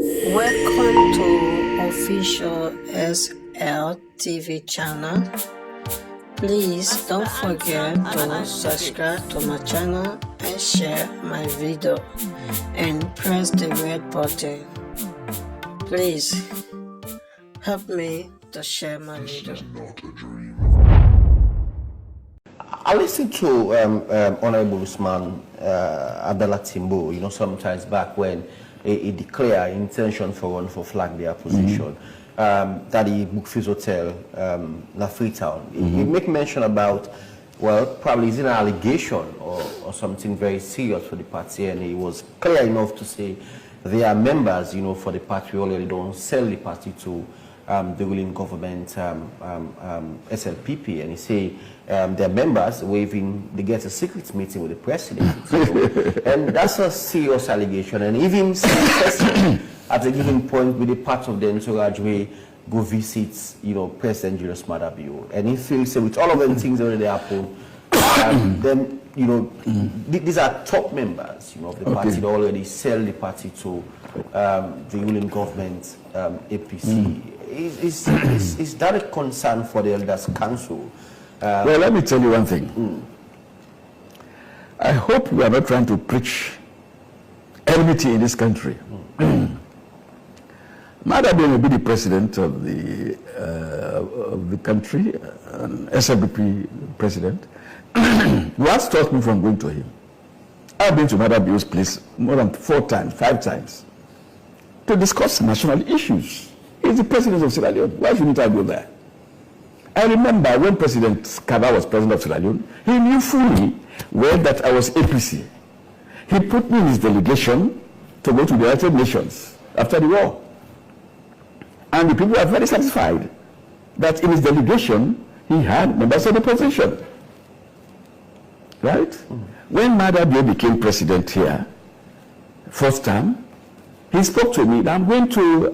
Welcome to official SL TV channel. Please don't forget to subscribe to my channel and share my video and press the red button. Please help me to share my video. I listened to Honorable Osman Timbo, sometimes back when he declared intention for run for flag their position. That he booked his hotel, La Freetown. He make mention about, well, probably it's an allegation or something very serious for the party, and he was clear enough to say they are members, for the party already don't sell the party to the ruling government, SLPP, and he say their members they get a secret meeting with the president, and that's a serious allegation, and even at a given point with a part of the entourage way go visit, President Julius Maada Bio, and he feels with all of the things already happen, then these are top members, of the party that already sell the party to the ruling government, APC. Is that a concern for the Elders Council? Well, let me tell you one thing. I hope we are not trying to preach enmity in this country. Maada Bio will be the president of the country, SLBP president. What stopped me from going to him? I've been to Maada Bio's place more than 4 times, 5 times, to discuss national issues. He's the president of Sierra Leone. Why shouldn't I go there? I remember when President Kamara was president of Sierra Leone, he knew fully well that I was APC. He put me in his delegation to go to the United Nations after the war. And the people are very satisfied that in his delegation, he had members of the opposition. Right? When Maada Bio became president here, first term, he spoke to me, I'm going to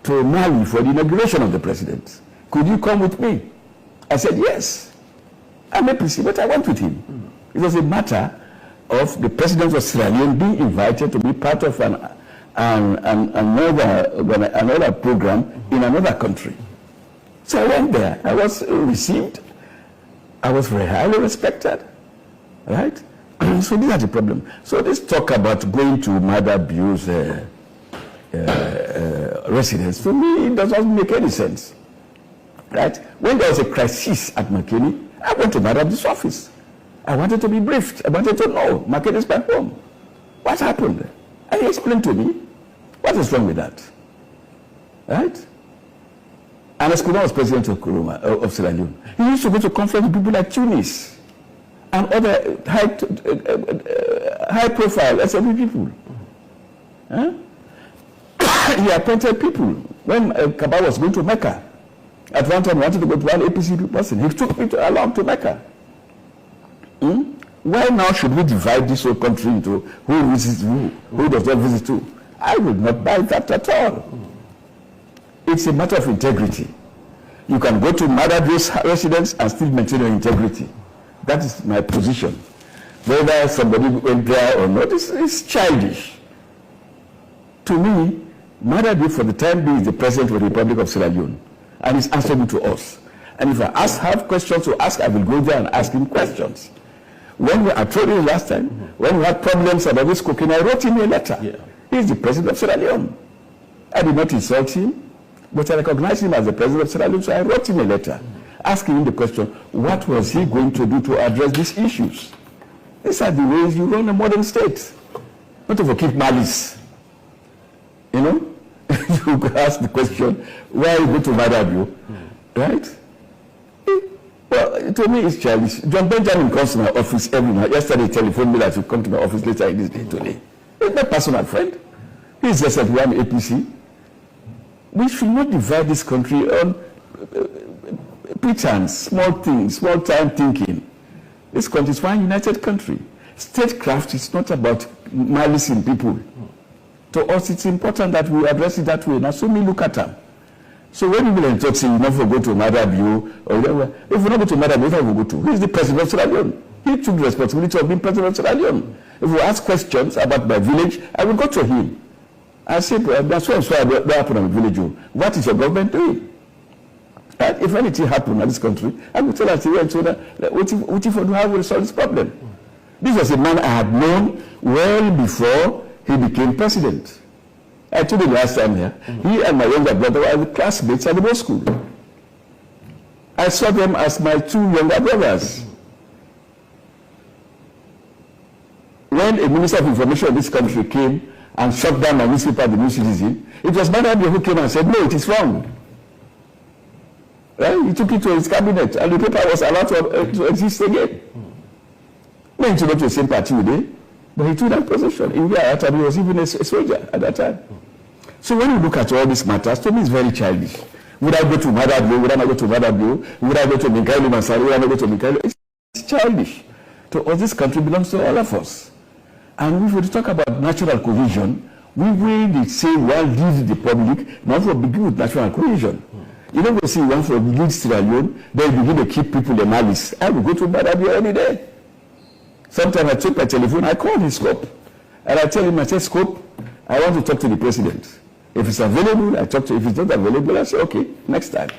Mali for the inauguration of the president. Could you come with me? I said, yes. I'm APC, but I went with him. It was a matter of the president of Sierra Leone being invited to be part of another program in another country. So I went there. I was received. I was very highly respected. Right? So these are the problem. So this talk about going to Maada Bio's residence, to me, it does not make any sense. Right? When there was a crisis at Makeni, I went to Maada Bio's office. I wanted to be briefed. I wanted to know, Makeni is back home. What happened? And he explained to me, what is wrong with that? Right? And Escobar was president of Sierra Leone. He used to go to conference with people like Tunis and other high-profile SLP people. Huh? He appointed people. When Kamara was going to Mecca, at one time he wanted to go to one APC person. He took me along to Mecca. Why now should we divide this whole country into who visits who does not visit who? I would not buy that at all. It's a matter of integrity. You can go to Maada Bio's residence and still maintain your integrity. That is my position. Whether somebody went there or not is childish. To me, Maada Bio for the time being is the president of the Republic of Sierra Leone and is answerable to us. And if I have questions to ask, I will go there and ask him questions. I told you last time, when we had problems about this cocaine, I wrote him a letter. Yeah. He is the president of Sierra Leone. I did not insult him, but I recognized him as the president of Sierra Leone, so I wrote him a letter asking him the question, what was he going to do to address these issues? These are the ways you run a modern state. Not to keep malice. You ask the question, why you go to Maada Bio? Right? Well, to me, it's childish. John Benjamin comes to my office every night. Yesterday, he telephoned me that he'll come to my office later in this day today. He's my personal friend. He's just like one APC. We should not divide this country on pretense, small things, small time thinking. This country is one united country. Statecraft is not about malice in people. To us, it's important that we address it that way. Now, so me look at them. So when people are talking, you never go to Maada Bio, or whatever. If we don't go to Maada Bio, where we go to? He's the president of Sierra Leone. He took the responsibility of being president of Sierra Leone. If we ask questions about my village, I will go to him. I said, that's why that happened in the village. What is your government doing? Right? If anything happened in this country, I would tell us, what if we have to solve this problem? This was a man I had known well before he became president. I told him last time here, he and my younger brother were classmates at the law school. I saw them as my two younger brothers. When a minister of information of this country came and shut down my newspaper, The New Citizen, it was Manabi who came and said, no, it is wrong. Right? He took it to his cabinet, and the paper was allowed to exist again. No, he took not to the same party with him, but he took that position. In that time, he was even a soldier at that time. So when you look at all these matters, to me it's very childish. Would I go to Madabio? Would I not go to Madabio? Would I go to Mikhailo Mansari? Would I not go to Mikhailo? It's childish. To us, this country belongs to all of us. And if we talk about national cohesion, we will say, well, lead the public, not for begin with national cohesion. You don't go see one for lead Sierra Leone, then begin to keep people in malice. I will go to Madabio any day. Sometimes I take my telephone, I call his Scope, and I tell him, I say, Scope, I want to talk to the president. If it's available, I talk to him. If it's not available, I say, okay, next time.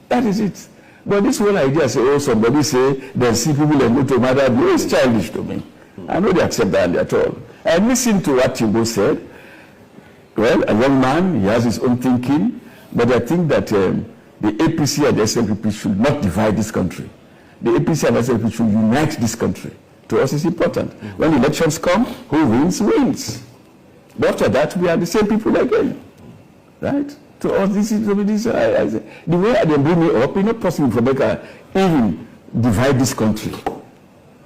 That is it. But this whole idea, say, oh, somebody say, they see people and go to Madabio, is childish to me. I know they accept that at all. I listened to what Timbo said. Well, a young man, he has his own thinking, but I think that the APC and the SNPP should not divide this country. The APC and the SNPP should unite this country. To us, it's important. When elections come, who wins, wins. But after that, we are the same people again. Right? To us, this is the way they bring me up, it's not possible for America even divide this country.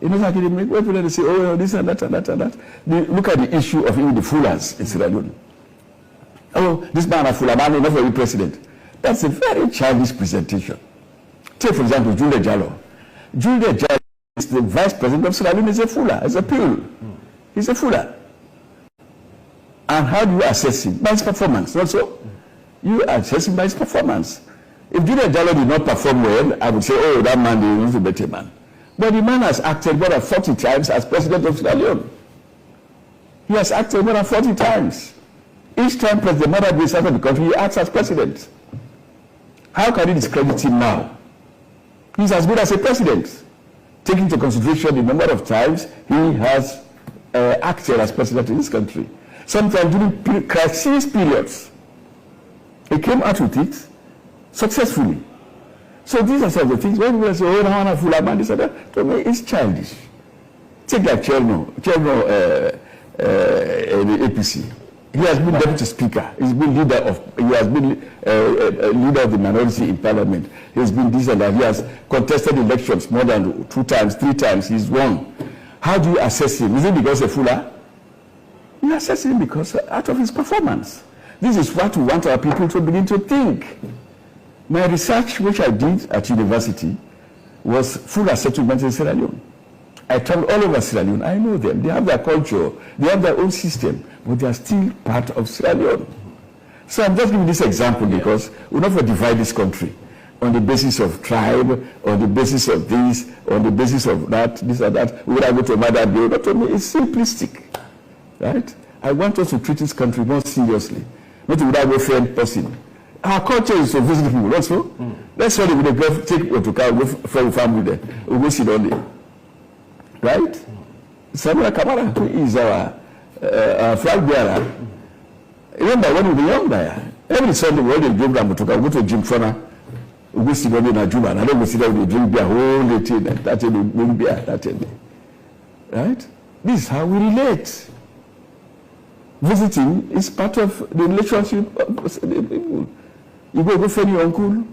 You know, like they make people they say, oh, this and that and that and that. They look at the issue of even the Fullers in Sierra Leone. Oh, this man a Fuller man, not very president. That's a very childish presentation. Take, for example, Julia Jallo. Julia Jallo is the vice president of Sierra Leone, is a Fuller, is a Pule. He's a Fuller. And how do you assess him? By his performance, not so? You assess him by his performance. If Julia Jallo did not perform well, I would say, oh, that man is a better man. But the man has acted more than 40 times as president of Sierra Leone. He has acted more than 40 times. Each time President Mada is out of the country, he acts as president. How can you discredit him now? He's as good as a president. Taking into consideration the number of times he has acted as president in this country. Sometimes during crisis periods, he came out with it successfully. So these are some of the things. When we say, oh, I want a full man, this and that, to me, it's childish. Take like Cherno, the APC. He has been deputy speaker. He's been leader of. He has been leader of the minority in parliament. He's been this and that. He has contested elections more than 2 times, 3 times. He's won. How do you assess him? Is it because of Fuller? You assess him because out of his performance. This is what we want our people to begin to think. My research, which I did at university, was Fuller settlements in Sierra Leone. I traveled all over Sierra Leone. I know them. They have their culture. They have their own system. But they are still part of Sierra Leone. So I'm just giving this example because we're not going to divide this country on the basis of tribe, on the basis of this, on the basis of that, this or that. Would I go to Madabio? Not to me. It's simplistic. Right? I want us to treat this country more seriously. Not to without a friend person. Our culture is to visit people, not so? Let's say we go take Otuka, go for family there. We go sit on there. Right? Samura Kamara, who is our flag bearer. Remember when we were young there, every Sunday we always drink Otuka, go to Jim Fona, we go sit on there in Juba, and I don't go sit down, we drink beer, whole day, that day, we drink beer, that day. Right? This is how we relate. Visiting is part of the relationship of the people. You go friend your uncle.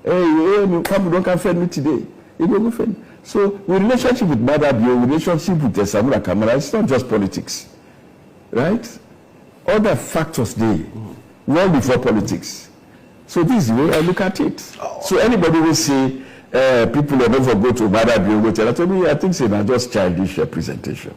Hey, you don't come friend me today. You go friend. So the relationship with Madabio, relationship with the Samura Kamara, it's not just politics. Right? Other factors there, well before politics. So this is the way I look at it. So anybody will say people are never go to Madabio, go to me, I think it's not just childish representation.